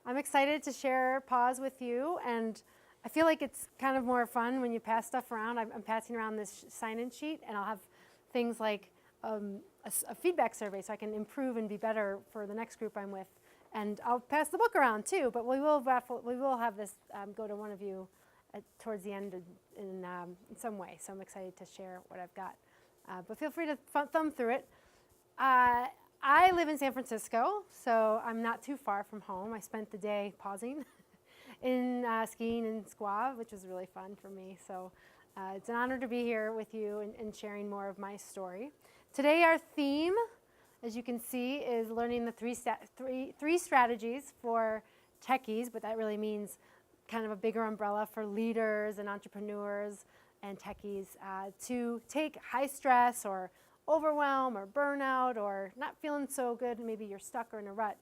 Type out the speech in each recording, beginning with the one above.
I'm excited to share pause with you, and I feel like it's kind of more fun when you pass stuff around. I'm passing around this sign-in sheet, and I'll have things like a feedback survey so I can improve and be better for the next group I'm with. And I'll pass the book around too, but we will have this go to one of you towards the end in some way. So I'm excited to share what I've got. But feel free to thumb through it. I live in San Francisco, so I'm not too far from home. I spent the day pausing in skiing in Squaw, which was really fun for me. So it's an honor to be here with you and sharing more of my story. Today our theme, as you can see, is learning the three strategies for techies, but that really means kind of a bigger umbrella for leaders and entrepreneurs and techies to take high stress or overwhelm or burnout or not feeling so good, maybe you're stuck or in a rut,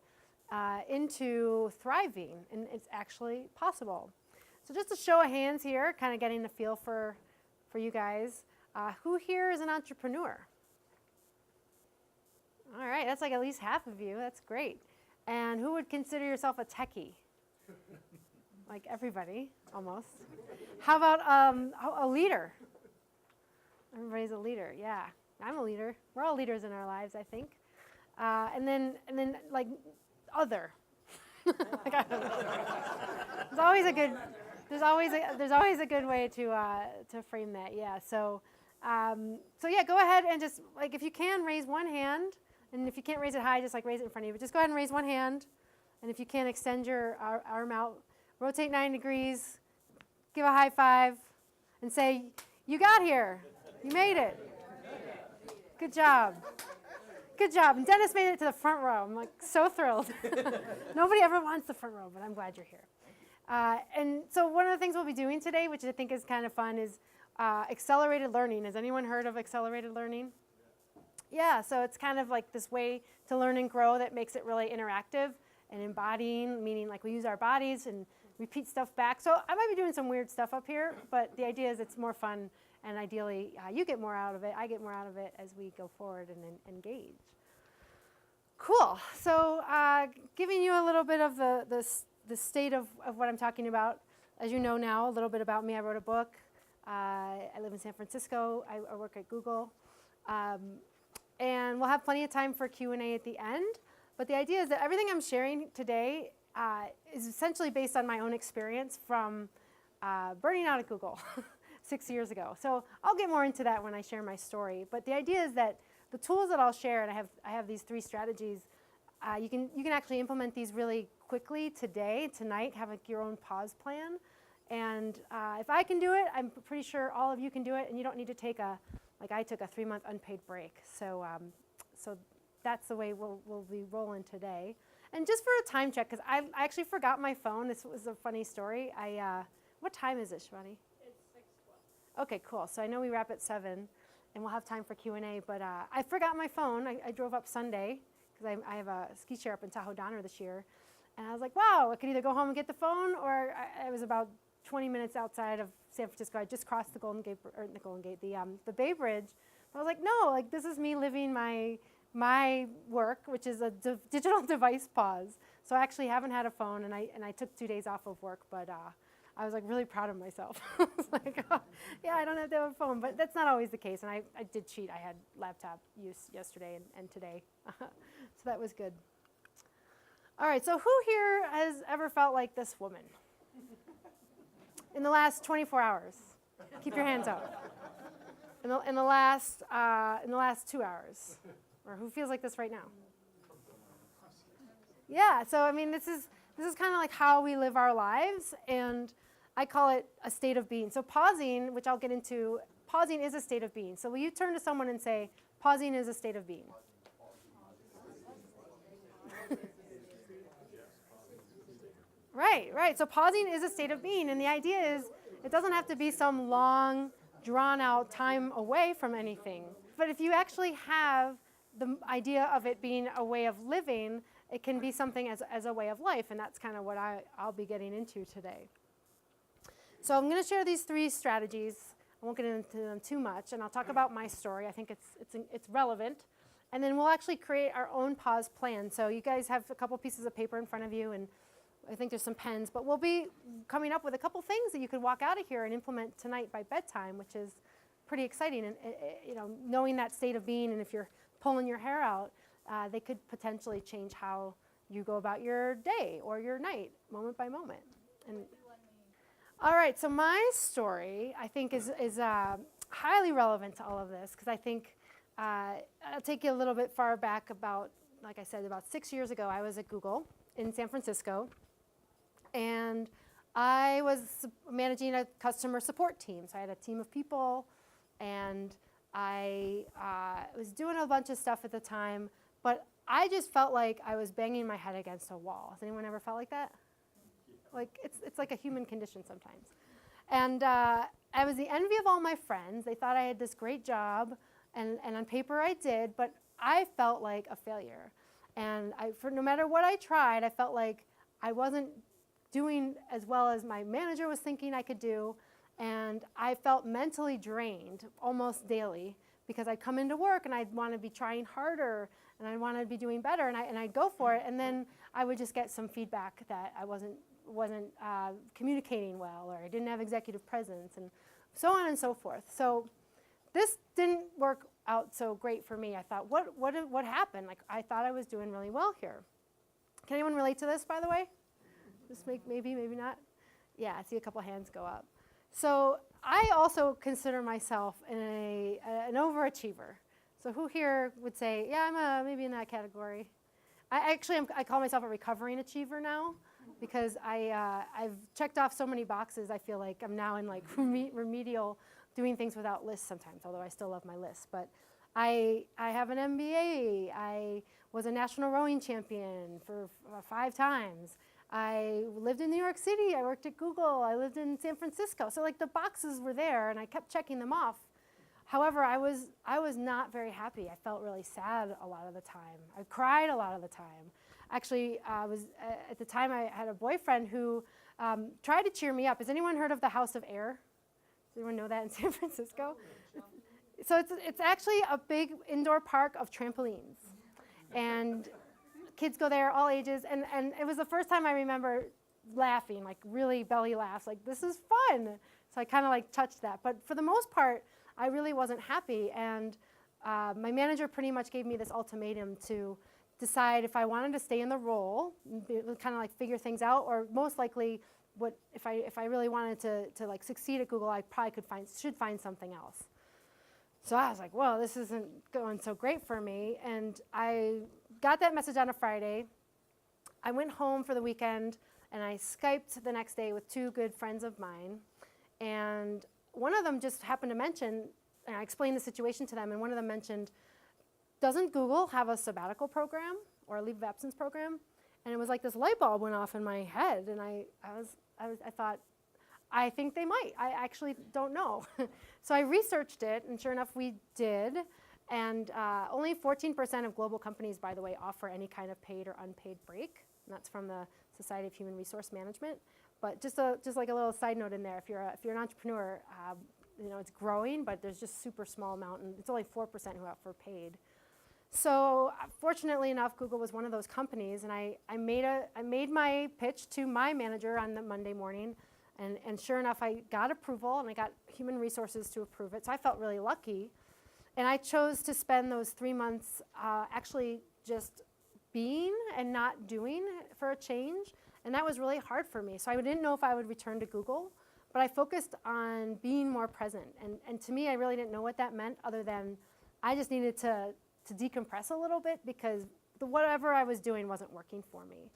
into thriving, and it's actually possible. So just a show of hands here, kind of getting a feel for you guys. Who here is an entrepreneur? All right, that's like at least half of you. That's great. And who would consider yourself a techie? Like everybody, almost. How about a leader? Everybody's a leader, yeah. I'm a leader. We're all leaders in our lives, I think. And then like other. Like, I don't know. There's always a good way to frame that. Yeah. So yeah, go ahead and just like if you can raise one hand, and if you can't raise it high, just like raise it in front of you. But just go ahead and raise one hand, and if you can, extend your arm out, rotate 9 degrees, give a high five, and say, "You got here. You made it." Good job. Good job. And Dennis made it to the front row. I'm like so thrilled. Nobody ever wants the front row, but I'm glad you're here. And so one of the things we'll be doing today, which I think is kind of fun, is accelerated learning. Has anyone heard of accelerated learning? Yeah, so it's kind of like this way to learn and grow that makes it really interactive and embodying, meaning like we use our bodies and repeat stuff back. So I might be doing some weird stuff up here, but the idea is it's more fun. And ideally, you get more out of it, I get more out of it as we go forward and engage. Cool. So giving you a little bit of the state of what I'm talking about. As you know now, a little bit about me. I wrote a book. I live in San Francisco. I work at Google. And we'll have plenty of time for Q&A at the end. But the idea is that everything I'm sharing today is essentially based on my own experience from burning out at Google. 6 years ago. So I'll get more into that when I share my story. But the idea is that the tools that I'll share, and I have these 3 strategies, you can actually implement these really quickly today, tonight, have like your own pause plan. And if I can do it, I'm pretty sure all of you can do it, and you don't need to take I took a 3-month unpaid break. So so that's the way we'll be rolling today. And just for a time check, because I actually forgot my phone. This was a funny story. What time is it, Shivani? Okay, cool. So I know we wrap at 7, and we'll have time for Q&A, but I forgot my phone. I drove up Sunday, because I have a ski chair up in Tahoe Donner this year, and I was like, wow, I could either go home and get the phone, or I was about 20 minutes outside of San Francisco. I just crossed the the Bay Bridge. I was like, no, like this is me living my work, which is a digital device pause. So I actually haven't had a phone, and I took 2 days off of work, but I was like really proud of myself. I was like, oh, yeah, I don't have to have a phone, but that's not always the case. And I did cheat. I had laptop use yesterday and today, so that was good. All right, so who here has ever felt like this woman in the last 24 hours? Keep your hands up. In the last 2 hours, or who feels like this right now? Yeah. So I mean, this is kind of like how we live our lives, and I call it a state of being. So pausing, which I'll get into, pausing is a state of being. So will you turn to someone and say, pausing is a state of being? Right. So pausing is a state of being, and the idea is it doesn't have to be some long, drawn-out time away from anything. But if you actually have the idea of it being a way of living, it can be something as a way of life, and that's kind of what I'll be getting into today. So I'm going to share these 3 strategies. I won't get into them too much, and I'll talk about my story. I think it's relevant. And then we'll actually create our own pause plan. So you guys have a couple pieces of paper in front of you, and I think there's some pens, but we'll be coming up with a couple things that you could walk out of here and implement tonight by bedtime, which is pretty exciting. And knowing that state of being, and if you're pulling your hair out, they could potentially change how you go about your day or your night, moment by moment. And all right, so my story, I think, is highly relevant to all of this, because I think I'll take you a little bit far back about, like I said, about 6 years ago, I was at Google in San Francisco, and I was managing a customer support team. So I had a team of people, and I was doing a bunch of stuff at the time, but I just felt like I was banging my head against a wall. Has anyone ever felt like that? Like, it's like a human condition sometimes. And I was the envy of all my friends. They thought I had this great job, and on paper I did, but I felt like a failure. And for no matter what I tried, I felt like I wasn't doing as well as my manager was thinking I could do, and I felt mentally drained almost daily, because I'd come into work and I'd want to be trying harder, and I'd want to be doing better, and I'd go for it, and then I would just get some feedback that I wasn't communicating well, or I didn't have executive presence, and so on and so forth. So this didn't work out so great for me. I thought, what happened? Like, I thought I was doing really well here. Can anyone relate to this, by the way? Just maybe not. Yeah, I see a couple hands go up. So I also consider myself an overachiever. So who here would say, yeah, I'm maybe in that category? I call myself a recovering achiever now, because I've checked off so many boxes. I feel like I'm now in like remedial, doing things without lists sometimes, although I still love my lists. But I have an MBA. I was a national rowing champion for 5 times. I lived in New York City. I worked at Google. I lived in San Francisco. So like the boxes were there, and I kept checking them off. However, I was not very happy. I felt really sad a lot of the time. I cried a lot of the time. Actually, at the time I had a boyfriend who tried to cheer me up. Has anyone heard of the House of Air? Does anyone know that in San Francisco? So it's actually a big indoor park of trampolines, and kids go there, all ages, and it was the first time I remember laughing, like really belly laughs, like this is fun. So I kind of like touched that. But for the most part, I really wasn't happy, and my manager pretty much gave me this ultimatum to decide if I wanted to stay in the role, kind of like figure things out, or most likely, if I really wanted to like succeed at Google, I probably should find something else. So I was like, well, this isn't going so great for me, and I got that message on a Friday. I went home for the weekend, and I Skyped the next day with 2 good friends of mine, and one of them just happened to mention, and I explained the situation to them, and one of them mentioned, doesn't Google have a sabbatical program or a leave of absence program? And it was like this light bulb went off in my head, and I thought, I think they might. I actually don't know. So I researched it, and sure enough, we did. And only 14% of global companies, by the way, offer any kind of paid or unpaid break. And that's from the Society of Human Resource Management. But just like a little side note in there, if you're an entrepreneur, it's growing, but there's just super small amount, and it's only 4% who offer paid. So fortunately enough, Google was one of those companies, and I made my pitch to my manager on the Monday morning, and sure enough, I got approval, and I got human resources to approve it. So I felt really lucky, and I chose to spend those 3 months actually just being and not doing for a change, and that was really hard for me. So I didn't know if I would return to Google, but I focused on being more present, and to me, I really didn't know what that meant, other than I just needed to decompress a little bit, because whatever I was doing wasn't working for me.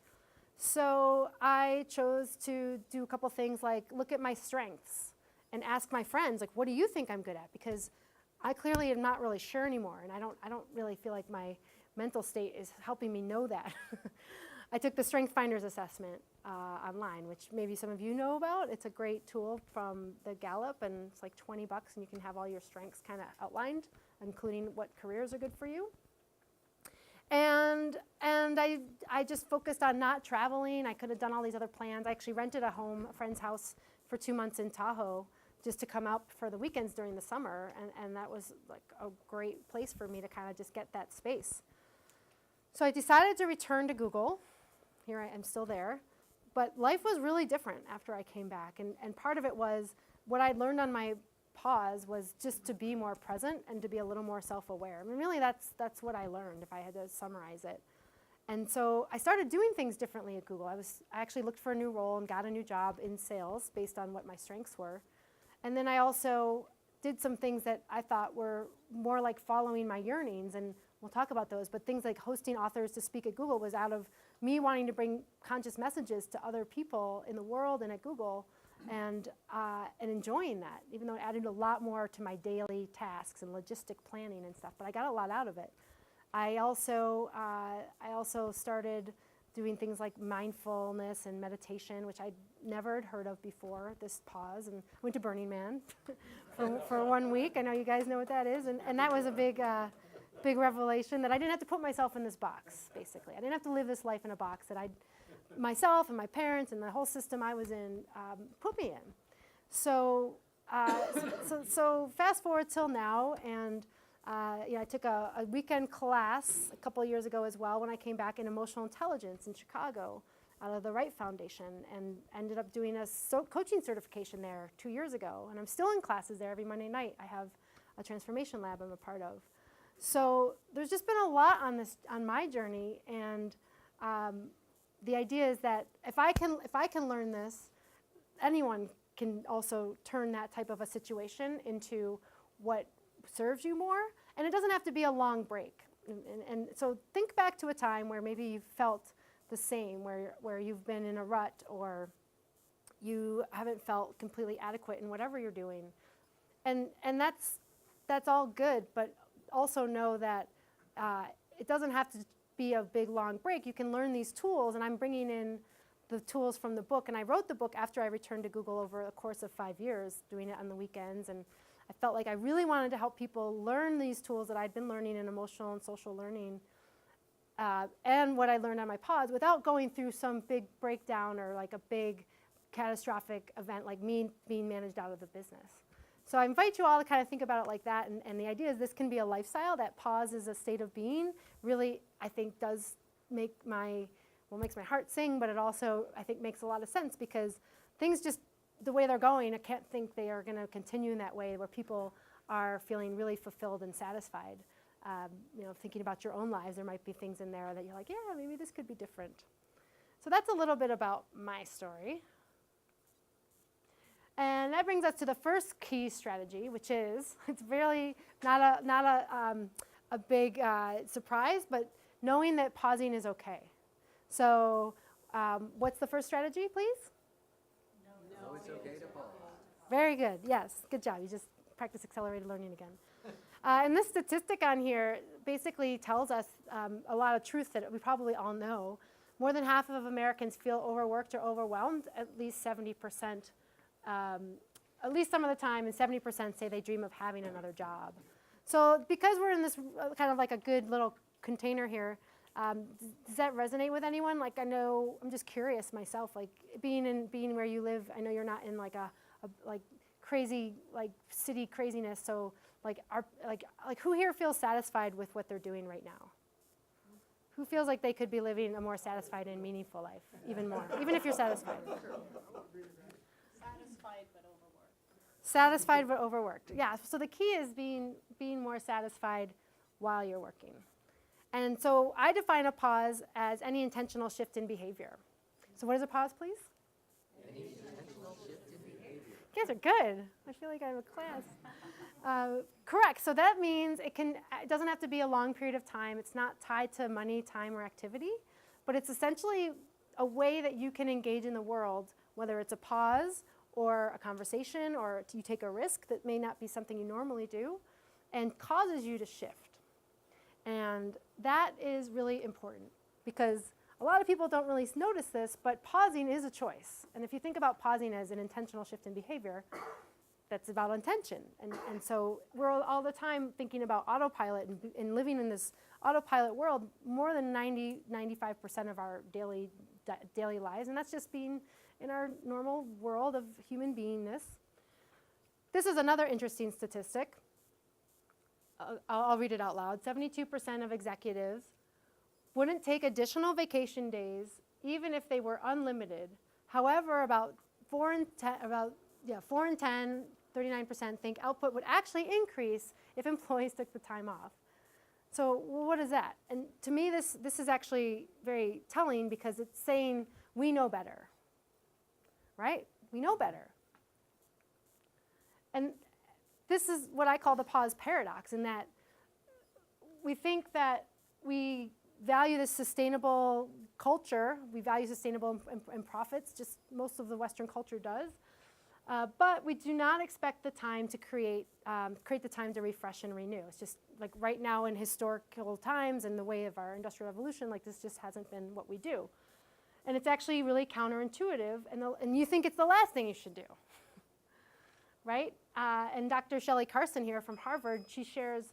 So I chose to do a couple things, like look at my strengths and ask my friends, like, what do you think I'm good at? Because I clearly am not really sure anymore, and I don't really feel like my mental state is helping me know that. I took the Strength Finders assessment online, which maybe some of you know about. It's a great tool from the Gallup, and it's like $20, and you can have all your strengths kind of outlined, including what careers are good for you. And I just focused on not traveling. I could have done all these other plans. I actually rented a friend's house for 2 months in Tahoe, just to come out for the weekends during the summer, and that was like a great place for me to kind of just get that space. So I decided to return to Google. Here I am, still there. But life was really different after I came back. And part of it was what I learned on my pause was just to be more present and to be a little more self-aware. I mean, really, that's what I learned, if I had to summarize it. And so I started doing things differently at Google. I actually looked for a new role and got a new job in sales based on what my strengths were. And then I also did some things that I thought were more like following my yearnings, and we'll talk about those, but things like hosting authors to speak at Google was out of me wanting to bring conscious messages to other people in the world and at Google, and enjoying that, even though it added a lot more to my daily tasks and logistic planning and stuff, but I got a lot out of it. I also started doing things like mindfulness and meditation, which I'd never had heard of before, this pause, and went to Burning Man for 1 week. I know you guys know what that is, and that was a big revelation that I didn't have to put myself in this box, basically. I didn't have to live this life in a box that myself and my parents and the whole system I was in put me in. So fast forward till now, and I took a weekend class a couple of years ago as well when I came back in emotional intelligence in Chicago out of the Wright Foundation, and ended up doing a coaching certification there 2 years ago. And I'm still in classes there every Monday night. I have a transformation lab I'm a part of. So there's just been a lot on my journey, and the idea is that if I can learn this, anyone can also turn that type of a situation into what serves you more, and it doesn't have to be a long break. And so think back to a time where maybe you felt the same, where you've been in a rut, or you haven't felt completely adequate in whatever you're doing, and that's all good, but also know that it doesn't have to be a big long break. You can learn these tools, and I'm bringing in the tools from the book, and I wrote the book after I returned to Google over a course of 5 years, doing it on the weekends, and I felt like I really wanted to help people learn these tools that I'd been learning in emotional and social learning, and what I learned on my pods, without going through some big breakdown or like a big catastrophic event like me being managed out of the business. So I invite you all to kind of think about it like that, and the idea is this can be a lifestyle. That pause is a state of being, really, I think, does make makes my heart sing, but it also, I think, makes a lot of sense, because things just, the way they're going, I can't think they are going to continue in that way, where people are feeling really fulfilled and satisfied. Thinking about your own lives, there might be things in there that you're like, yeah, maybe this could be different. So that's a little bit about my story. And that brings us to the first key strategy, which is, it's really not a big surprise, but knowing that pausing is okay. So what's the first strategy, please? No, it's okay to pause. Very good. Yes, good job. You just practice accelerated learning again. And this statistic on here basically tells us a lot of truth that we probably all know. More than half of Americans feel overworked or overwhelmed, at least 70%, at least some of the time, and 70% say they dream of having another job. So because we're in this kind of like a good little container here, does that resonate with anyone? Like, I know, I'm just curious myself, like being where you live, I know you're not in like a crazy, like city craziness, so like who here feels satisfied with what they're doing right now? Who feels like they could be living a more satisfied and meaningful life, even more, even if you're satisfied? Satisfied but overworked. Satisfied but overworked. Yeah, so the key is being more satisfied while you're working. And so I define a pause as any intentional shift in behavior. So what is a pause, please? Any intentional shift in behavior. You guys are good. I feel like I have a class. Correct. So that means it doesn't have to be a long period of time. It's not tied to money, time, or activity, but it's essentially a way that you can engage in the world, whether it's a pause or a conversation, or you take a risk that may not be something you normally do, and causes you to shift. And that is really important, because a lot of people don't really notice this, but pausing is a choice. And if you think about pausing as an intentional shift in behavior, that's about intention. And so we're all the time thinking about autopilot and living in this autopilot world more than 95% of our daily lives, and that's just being in our normal world of human beingness. This is another interesting statistic. I'll read it out loud. 72% of executives wouldn't take additional vacation days, even if they were unlimited, However, about 4 in 10, 39% think output would actually increase if employees took the time off. So what is that? And to me, this is actually very telling because it's saying we know better, right? We know better. And this is what I call the pause paradox, in that we think that we value this sustainable culture, we value sustainable and profits, just most of the Western culture does. But we do not expect the time to create the time to refresh and renew. It's just like right now in historical times and the way of our industrial revolution, like this just hasn't been what we do. And it's actually really counterintuitive, and you think it's the last thing you should do, right? And Dr. Shelley Carson here from Harvard, she shares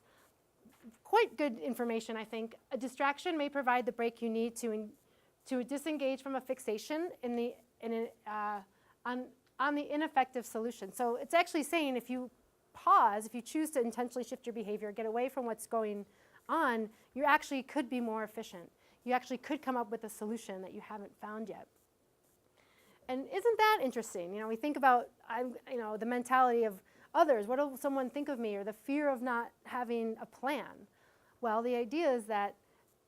quite good information, I think. A distraction may provide the break you need to disengage from a fixation on the ineffective solution. So it's actually saying if you pause, if you choose to intentionally shift your behavior, get away from what's going on, you actually could be more efficient. You actually could come up with a solution that you haven't found yet. And isn't that interesting? You know, we think about the mentality of others. What will someone think of me? Or the fear of not having a plan. Well, the idea is that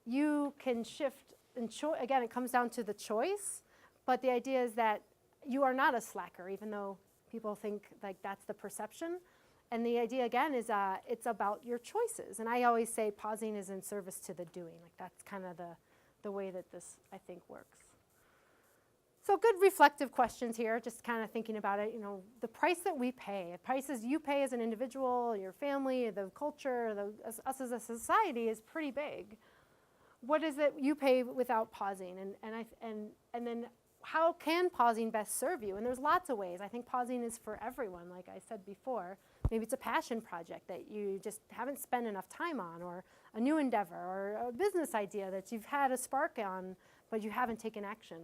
you can shift, and again, it comes down to the choice, but the idea is that you are not a slacker, even though people think like that's the perception. And the idea, again, is it's about your choices. And I always say pausing is in service to the doing. Like that's kind of the way that this, I think, works. So good reflective questions here, just kind of thinking about it. You know, the price that we pay, the prices you pay as an individual, your family, the culture, us as a society is pretty big. What is it you pay without pausing? And then how can pausing best serve you? And there's lots of ways. I think pausing is for everyone, like I said before. Maybe it's a passion project that you just haven't spent enough time on, or a new endeavor, or a business idea that you've had a spark on, but you haven't taken action.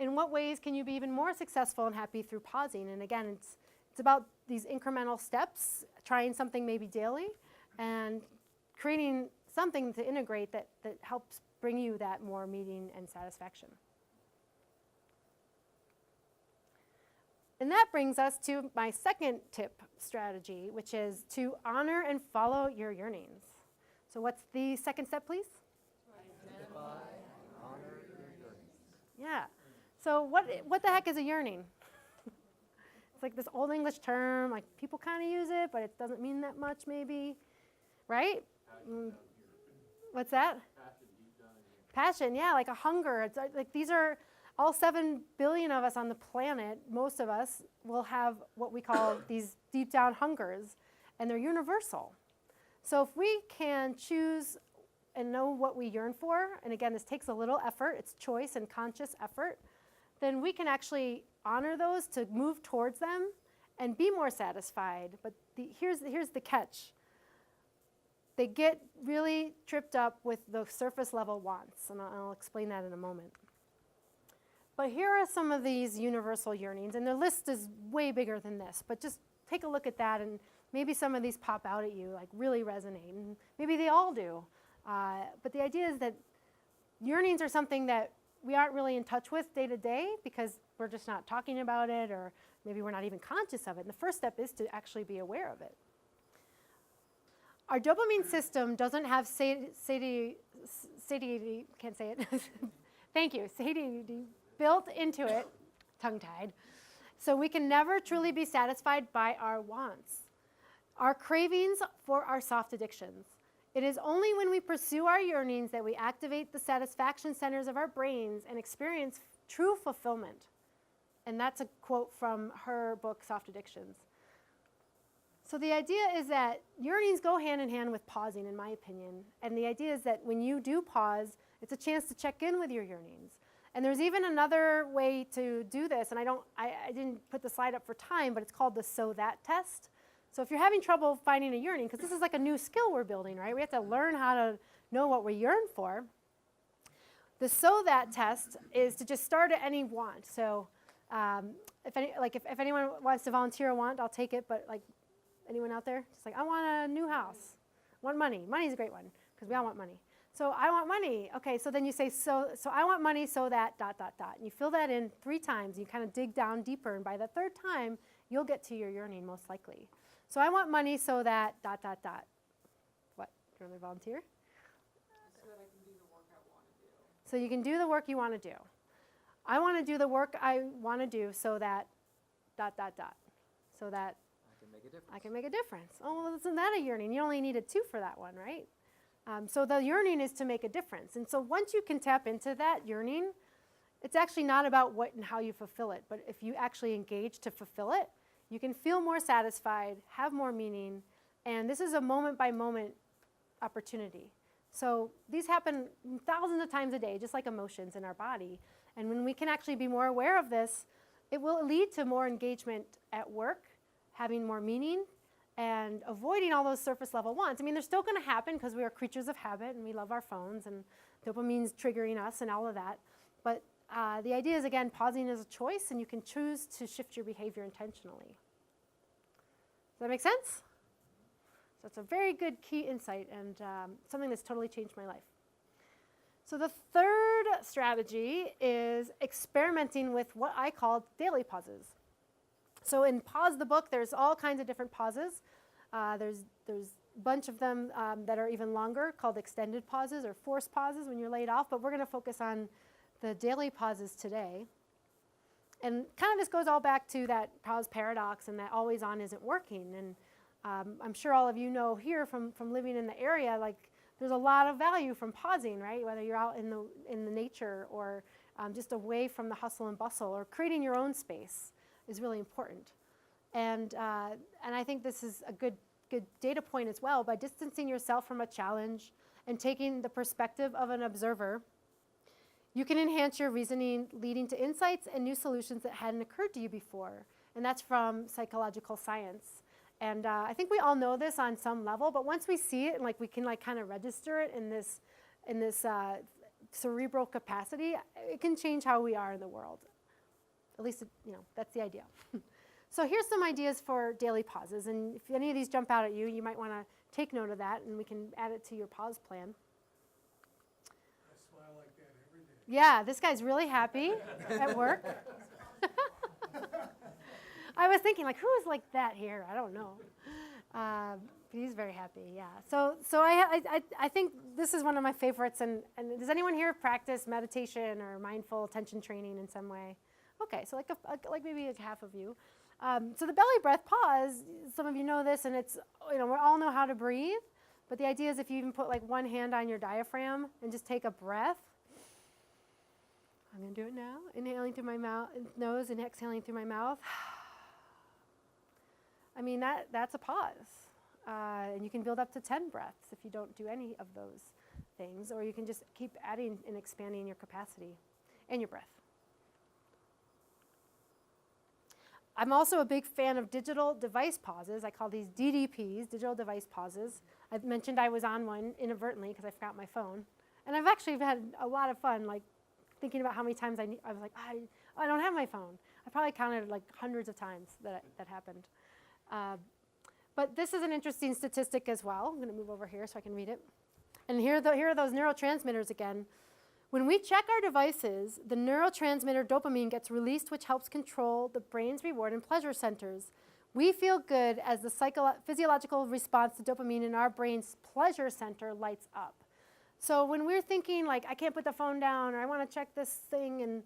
In what ways can you be even more successful and happy through pausing? And again, it's about these incremental steps, trying something maybe daily, and creating something to integrate that helps bring you that more meaning and satisfaction. And that brings us to my second tip strategy, which is to honor and follow your yearnings. So what's the second step, please? Identify and honor your yearnings. Yeah. So what the heck is a yearning? It's like this old English term, like people kind of use it, but it doesn't mean that much maybe, right? What's that? Passion, yeah, like a hunger. It's like these are all 7 billion of us on the planet. Most of us will have what we call these deep down hungers, and they're universal. So if we can choose and know what we yearn for, and again, this takes a little effort, it's choice and conscious effort, then we can actually honor those to move towards them and be more satisfied. But here's the catch. They get really tripped up with the surface level wants, and I'll explain that in a moment. But here are some of these universal yearnings, and the list is way bigger than this, but just take a look at that, and maybe some of these pop out at you, like really resonate, and maybe they all do. But the idea is that yearnings are something that we aren't really in touch with day to day because we're just not talking about it, or maybe we're not even conscious of it. And the first step is to actually be aware of it. Our dopamine system doesn't have satiety, can't say it. Thank you, satiety built into it, tongue-tied. So we can never truly be satisfied by our wants, our cravings for our soft addictions. It is only when we pursue our yearnings that we activate the satisfaction centers of our brains and experience true fulfillment. And that's a quote from her book, Soft Addictions. So the idea is that yearnings go hand in hand with pausing, in my opinion. And the idea is that when you do pause, it's a chance to check in with your yearnings. And there's even another way to do this, and I didn't put the slide up for time, but it's called the So That test. So if you're having trouble finding a yearning, because this is like a new skill we're building, right? We have to learn how to know what we yearn for. The So That test is to just start at any want. So if anyone wants to volunteer a want, I'll take it, but like anyone out there? Just like, I want a new house. I want money. Money's a great one, because we all want money. So I want money. Okay, so then you say, so I want money so that ... And you fill that in 3 times. You kind of dig down deeper, and by the 3rd time, you'll get to your yearning most likely. So I want money so that ... What? Do you want to volunteer? So that I can do the work I want to do. So you can do the work you want to do. I want to do the work I want to do so that ... So that I can make a difference. I can make a difference. Oh, well, isn't that a yearning? You only needed 2 for that one, right? So the yearning is to make a difference. And so once you can tap into that yearning, it's actually not about what and how you fulfill it, but if you actually engage to fulfill it, you can feel more satisfied, have more meaning, and this is a moment-by-moment opportunity. So these happen thousands of times a day, just like emotions in our body. And when we can actually be more aware of this, it will lead to more engagement at work, having more meaning, and avoiding all those surface level wants. I mean, they're still going to happen because we are creatures of habit and we love our phones and dopamine's triggering us and all of that. But the idea is, again, pausing is a choice and you can choose to shift your behavior intentionally. Does that make sense? So it's a very good key insight and something that's totally changed my life. So the 3rd strategy is experimenting with what I call daily pauses. So in Pause the Book, there's all kinds of different pauses. There's a bunch of them that are even longer, called extended pauses or forced pauses when you're laid off, but we're going to focus on the daily pauses today. And kind of this goes all back to that pause paradox and that always on isn't working. And I'm sure all of you know here from living in the area, like there's a lot of value from pausing, right? Whether you're out in the nature or just away from the hustle and bustle or creating your own space is really important. And I think this is a good data point as well. By distancing yourself from a challenge and taking the perspective of an observer, you can enhance your reasoning, leading to insights and new solutions that hadn't occurred to you before. And that's from psychological science. And I think we all know this on some level, but once we see it and like we can like kind of register it in this cerebral capacity, it can change how we are in the world. At least, that's the idea. So here's some ideas for daily pauses. And if any of these jump out at you, you might want to take note of that, and we can add it to your pause plan. I smile like that every day. Yeah, this guy's really happy at work. I was thinking, like, who is like that here? I don't know. He's very happy, yeah. So I think this is one of my favorites. And does anyone here practice meditation or mindful attention training in some way? Okay, so like maybe like half of you. So the belly breath pause, some of you know this, and it's, we all know how to breathe, but the idea is if you even put like one hand on your diaphragm and just take a breath. I'm going to do it now. Inhaling through my nose and exhaling through my mouth. I mean, that's a pause. And you can build up to 10 breaths if you don't do any of those things, or you can just keep adding and expanding your capacity and your breath. I'm also a big fan of digital device pauses. I call these DDPs, digital device pauses. I mentioned I was on one inadvertently because I forgot my phone. And I've actually had a lot of fun, like thinking about how many times I was like, I don't have my phone. I probably counted like hundreds of times that happened. But this is an interesting statistic as well. I'm going to move over here so I can read it. And here are those neurotransmitters again. When we check our devices, the neurotransmitter dopamine gets released, which helps control the brain's reward and pleasure centers. We feel good as the physiological response to dopamine in our brain's pleasure center lights up. So when we're thinking, like, I can't put the phone down, or I want to check this thing, and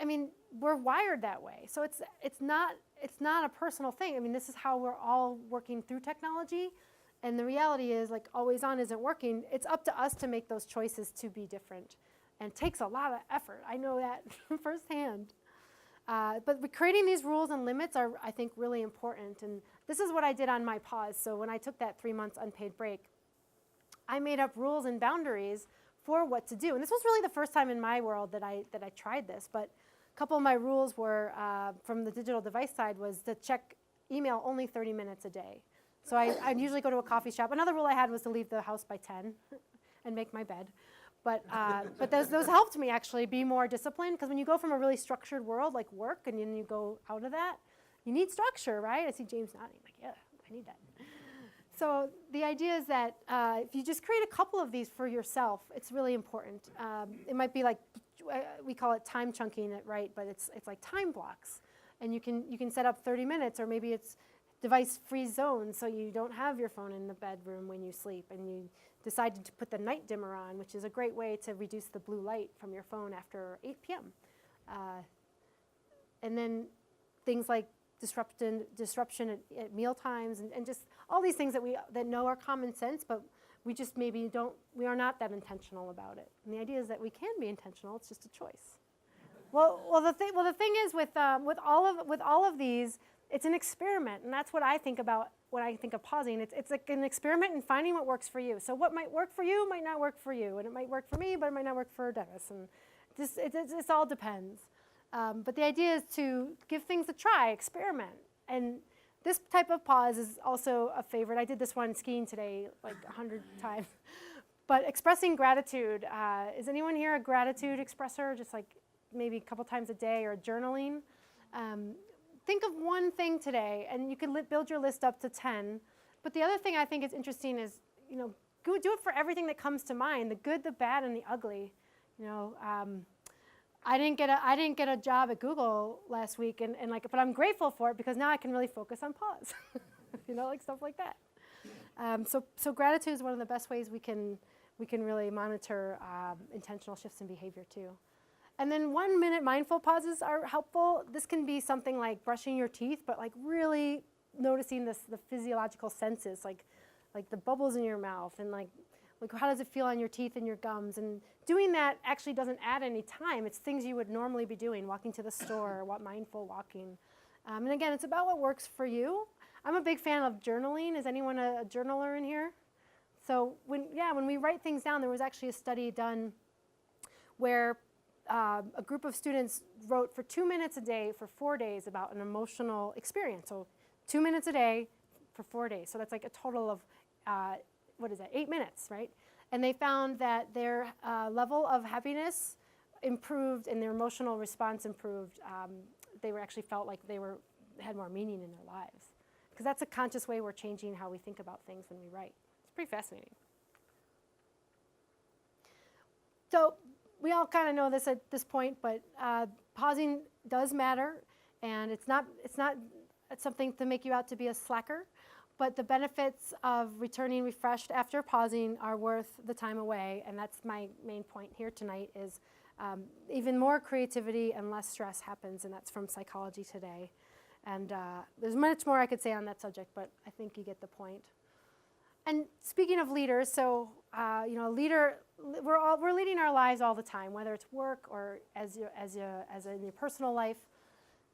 I mean, we're wired that way. So it's not a personal thing. I mean, this is how we're all working through technology. And the reality is, like, always on isn't working. It's up to us to make those choices to be different. And it takes a lot of effort. I know that firsthand. But creating these rules and limits are, I think, really important. And this is what I did on my pause. So when I took that 3 months unpaid break, I made up rules and boundaries for what to do. And this was really the first time in my world that I tried this. But a couple of my rules were, from the digital device side, was to check email only 30 minutes a day. So I'd usually go to a coffee shop. Another rule I had was to leave the house by 10 and make my bed. But those helped me actually be more disciplined, because when you go from a really structured world like work and then you go out of that, you need structure, right? I see James nodding, like, yeah, I need that. So the idea is that if you just create a couple of these for yourself, it's really important. It might be like, we call it time chunking it, right? But it's like time blocks. And you can set up 30 minutes, or maybe it's device-free zones, so you don't have your phone in the bedroom when you sleep, and you decided to put the night dimmer on, which is a great way to reduce the blue light from your phone after 8 p.m. And then things like disruption at meal times, and just all these things that know are common sense, but we just maybe we are not that intentional about it. And the idea is that we can be intentional. It's just a choice. Well, the thing is with all of these, it's an experiment, and that's what I think about when I think of pausing. It's like an experiment in finding what works for you. So what might work for you might not work for you, and it might work for me, but it might not work for Dennis, and it all depends. But the idea is to give things a try, experiment, and this type of pause is also a favorite. I did this one skiing today like 100 times. But expressing gratitude, is anyone here a gratitude expresser, just like maybe a couple times a day, or journaling? Think of one thing today, and you can build your list up to 10. But the other thing I think is interesting is, do it for everything that comes to mind, the good, the bad, and the ugly. I didn't get a job at Google last week, but I'm grateful for it because now I can really focus on pause, like stuff like that. So gratitude is one of the best ways we can really monitor intentional shifts in behavior too. And then 1 minute mindful pauses are helpful. This can be something like brushing your teeth, but like really noticing the physiological senses, like the bubbles in your mouth, and like how does it feel on your teeth and your gums. And doing that actually doesn't add any time. It's things you would normally be doing, walking to the store, mindful walking. And again, it's about what works for you. I'm a big fan of journaling. Is anyone a journaler in here? So when we write things down, there was actually a study done where a group of students wrote for 2 minutes a day for 4 days about an emotional experience. So 2 minutes a day for 4 days. So that's like a total of, 8 minutes, right? And they found that their level of happiness improved and their emotional response improved. They actually felt like they had more meaning in their lives. Because that's a conscious way we're changing how we think about things when we write. It's pretty fascinating. So we all kind of know this at this point, but pausing does matter, and it's something to make you out to be a slacker, but the benefits of returning refreshed after pausing are worth the time away, and that's my main point here tonight is even more creativity and less stress happens, and that's from Psychology Today. And there's much more I could say on that subject, but I think you get the point. And speaking of leaders, so leader, we're leading our lives all the time, whether it's work or as in your personal life.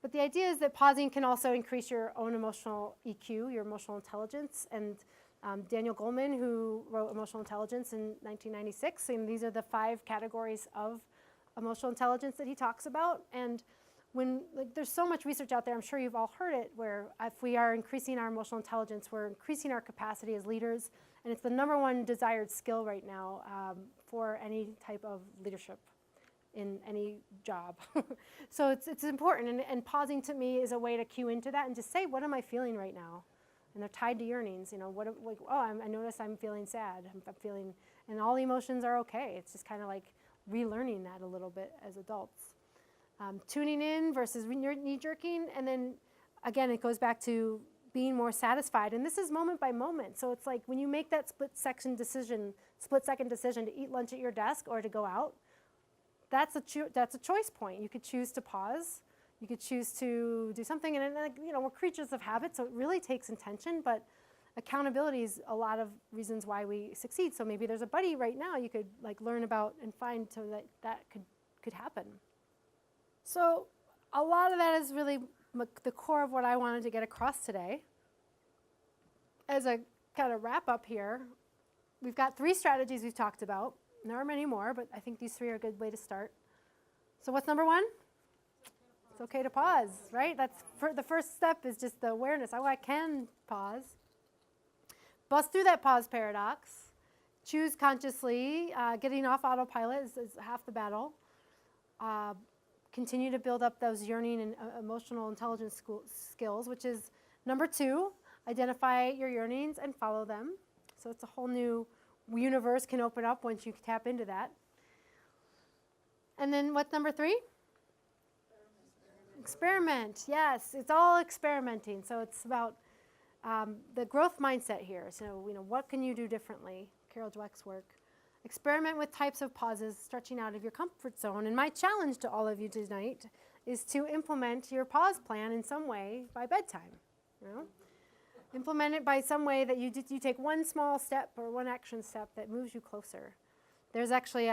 But the idea is that pausing can also increase your own emotional EQ, your emotional intelligence. And Daniel Goleman, who wrote Emotional Intelligence in 1996, and these are the 5 categories of emotional intelligence that he talks about. And there's so much research out there, I'm sure you've all heard it, where if we are increasing our emotional intelligence, we're increasing our capacity as leaders, and it's the #1 desired skill right now for any type of leadership in any job. So it's important, and pausing to me is a way to cue into that and just say, what am I feeling right now? And they're tied to yearnings, I notice I'm feeling sad, I'm feeling, and all emotions are okay. It's just kind of like relearning that a little bit as adults. Tuning in versus knee-jerking, and then again it goes back to being more satisfied, and this is moment by moment. So it's like when you make that split-second decision to eat lunch at your desk or to go out, that's a choice point. You could choose to pause, you could choose to do something, and we're creatures of habit, so it really takes intention, but accountability is a lot of reasons why we succeed. So maybe there's a buddy right now you could learn about and find so that could happen. So a lot of that is really the core of what I wanted to get across today. As a kind of wrap up here, we've got 3 strategies we've talked about. There are many more, but I think these 3 are a good way to start. So what's number 1? It's okay to pause, right? The first step is just the awareness. Oh, I can pause. Bust through that pause paradox. Choose consciously. Getting off autopilot is half the battle. Continue to build up those yearning and emotional intelligence skills, which is number 2. identify your yearnings and follow them. So it's a whole new universe can open up once you tap into that. And then what's number 3? Experiment. Yes, it's all experimenting. So it's about the growth mindset here. So, what can you do differently? Carol Dweck's work. Experiment with types of pauses, stretching out of your comfort zone. And my challenge to all of you tonight is to implement your pause plan in some way by bedtime. Implement it by some way that you take one small step or one action step that moves you closer. There's actually,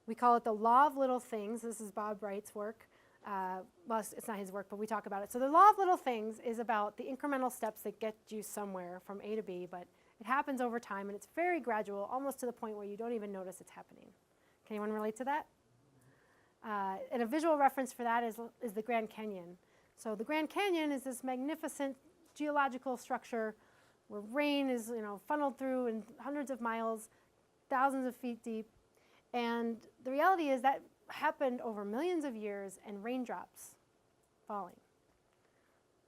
we call it the law of little things. This is Bob Wright's work. Well, it's not his work, but we talk about it. So the law of little things is about the incremental steps that get you somewhere from A to B, but it happens over time, and it's very gradual, almost to the point where you don't even notice it's happening. Can anyone relate to that? And a visual reference for that is the Grand Canyon. So the Grand Canyon is this magnificent geological structure where rain is funneled through in hundreds of miles, thousands of feet deep. And the reality is that happened over millions of years and raindrops falling.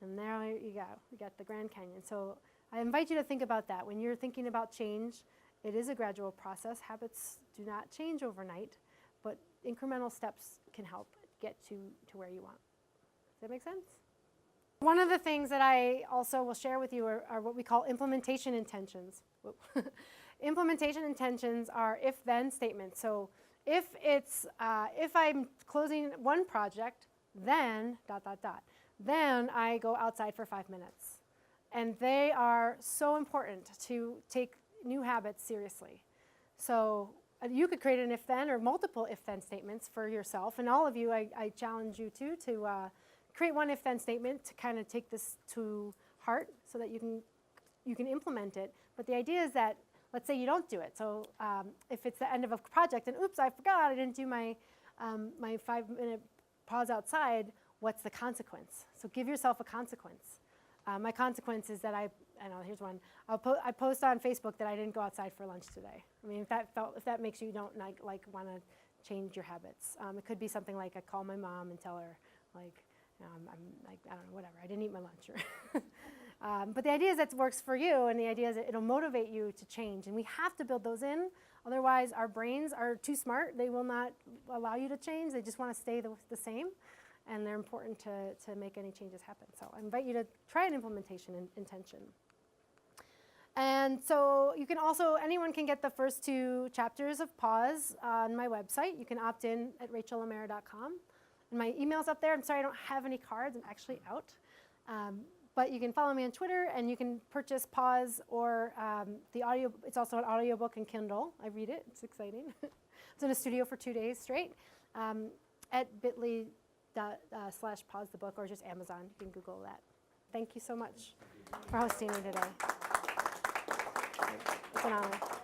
And there you go. You got the Grand Canyon. So I invite you to think about that. When you're thinking about change, it is a gradual process. Habits do not change overnight, but incremental steps can help get to where you want. Does that make sense? One of the things that I also will share with you are what we call implementation intentions. Implementation intentions are if-then statements. So if I'm closing one project, then ... Then I go outside for 5 minutes. And they are so important to take new habits seriously. So you could create an if-then or multiple if-then statements for yourself. And all of you, I challenge you to create one if-then statement to kind of take this to heart so that you can implement it. But the idea is that, let's say you don't do it. So if it's the end of a project and oops, I forgot, I didn't do my 5-minute pause outside, what's the consequence? So give yourself a consequence. My consequence is that here's one. I post on Facebook that I didn't go outside for lunch today. I mean, if that makes you don't want to change your habits. It could be something like I call my mom and tell her I'm I don't know, whatever. I didn't eat my lunch. But the idea is that it works for you, and the idea is that it'll motivate you to change. And we have to build those in. Otherwise, our brains are too smart. They will not allow you to change. They just want to stay the same. And they're important to make any changes happen. So I invite you to try an implementation intention. And so you can also, anyone can get the first 2 chapters of Pause on my website. You can opt in at rachaelmeara.com. And my email's up there. I'm sorry I don't have any cards. I'm actually out. But you can follow me on Twitter, and you can purchase Pause or the audio. It's also an audiobook and Kindle. I read it. It's exciting. I was in a studio for 2 days straight at bit.ly/pause the book, or just Amazon. You can Google that. Thank you so much for hosting me today. It's an honor.